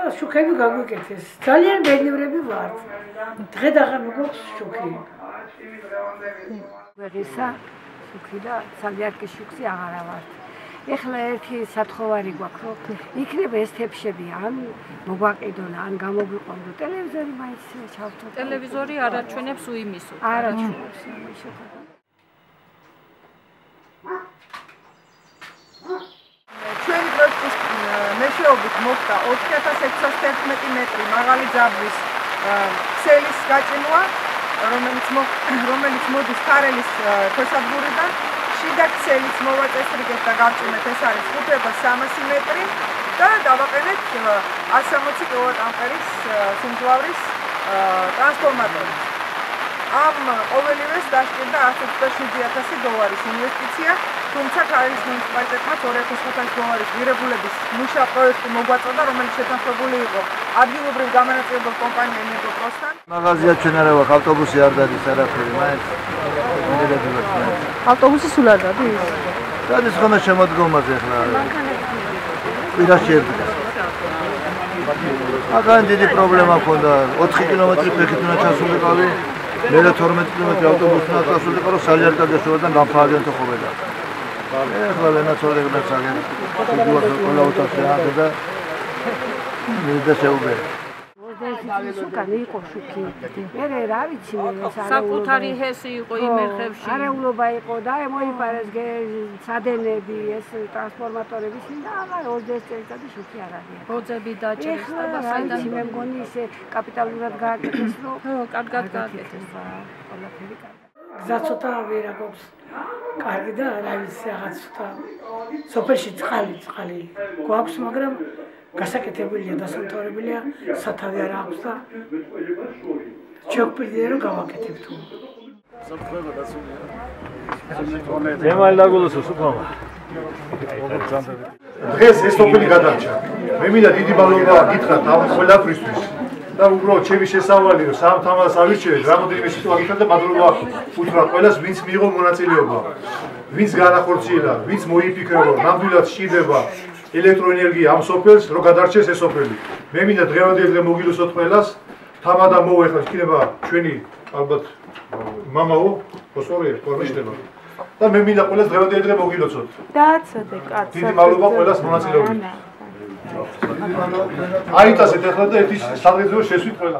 შუქები გაგვიკეთეს. ძალიან ბედნიერები ვართ. დღე დაღა მოგოხს შუქი. ვერისა შუქი და სალიარკის შუქი აღარა ვართ. ეხლა ერთი სათხოვარი გვაქვს, რომ იქნება ეს თეფშები ან მოგვაყიდონ, ან გამოგვიყვანო ტელევიზორი მაინც ჩავთო. ტელევიზორი არ აჩვენებს უიმისო. არ აჩვენებს იმისო. ჩვენი პროექტის მეშვეობით მოხდა 4611 მეტრი მაღალი ძაბვის ქსელის გაჭიმვა, რომელიც მოდის ქარელის თესადგურიდან. შიდა ქსელიც მოვაწესრიგეთ და გავჭიმეთ, ეს არის 500-300 მეტრი და დავაყენეთ 160 კილოვატ-ამპერის სიმძლავრის ტრანსფორმატორი. ამ ყოველივეს დასჭირდა $127,000 ინვესტიცია, თუმცა ქარელის მუნიციპალიტეტმა $2500 ღირებულების მუშა პროექტი მოგვაწოდა, რომელიც შეთანხმებული იყო ადგილობრივ გამანაწილებელ კომპანია ენერგოპროსთან. მაღაზია ჩვენ არა ვაქვს, ავტობუსი არ დადის არაფერი, მაინც მიდედებით მაინც. ავტობუსი სულ არ დადის? დადის ხოლმე შემოდგომაზე ახლა. პირაში ერთხელ. მაგან დიდი პრობლემა ჰქონდა, 4 კილომეტრი ფეხით უნდა ჩასულიყავი. მე 12 კილომეტრი ავტობუსით უნდა ჩასულიყო, რომ სალიარკაზე შევედან გამფარგლენთო ხოლმე. ეხლა ვენაცოლებდა საგენ. ყველა ოთახი აღდა. მიდა შეუბერე. შუქანი იყო შუქი. მე რა ვიცი ეს საკუთარი ჰესი იყო იმ ერხებში. არეულობა იყო და მოიპარეს სადენები, ეს ტრანსფორმატორები და აღარ 20 წელიწადი შუქი არ არის. ბოძები დაჭერეს და საიდან მე მგონი ისე კაპიტალურად გააკეთეს, რომ კარგად გააკეთეს. ყველაფერი კარგი. გზა ცოტა ვერა გვაქვს. კარგი და რა ვიცი რაღაც ცოტა სოფელში წყალი გვაქვს, მაგრამ გასაკეთებულია, დასამთავრებელია, სათავე არ აქვს და შეგვიძლია რომ გავაკეთებ თუ. ემალი დაგულოს სუფამა. დღეს ეს სოფელი გადარჩა. მე მინდა დიდი მადლობა გითხრათ ამ ყველაფრისთვის. და უბრალოდ ჩემი შესავალი რომ სამთამას ავირჩევეთ, რამოდენიმე სიტყვა გითხრათ და მადლობა უთხრათ ყველას, ვინც მიიღო მონაწილეობა, ვინც განახორციელა, ვინც მოიფიქრა, რომ ნამდვილად სჭირდება ელექტროენერგია ამ სოფელს, რომ გადარჩეს ეს სოფელი. მე მინდა დღევანდელ დღე მოგილოცოთ ყველას, თამადა მოუეხლა იქნება ჩვენი ალბათ მამაო, ოსორია, თორმიშდება. და მე მინდა ყველას დღევანდელ დღე მოგილოცოთ. დააცადე კაცო. დიდი მადლობა ყველას მონაწილეობით. აიტასეთ ახლა და ერთი სადღეღო შეესვით ყველა.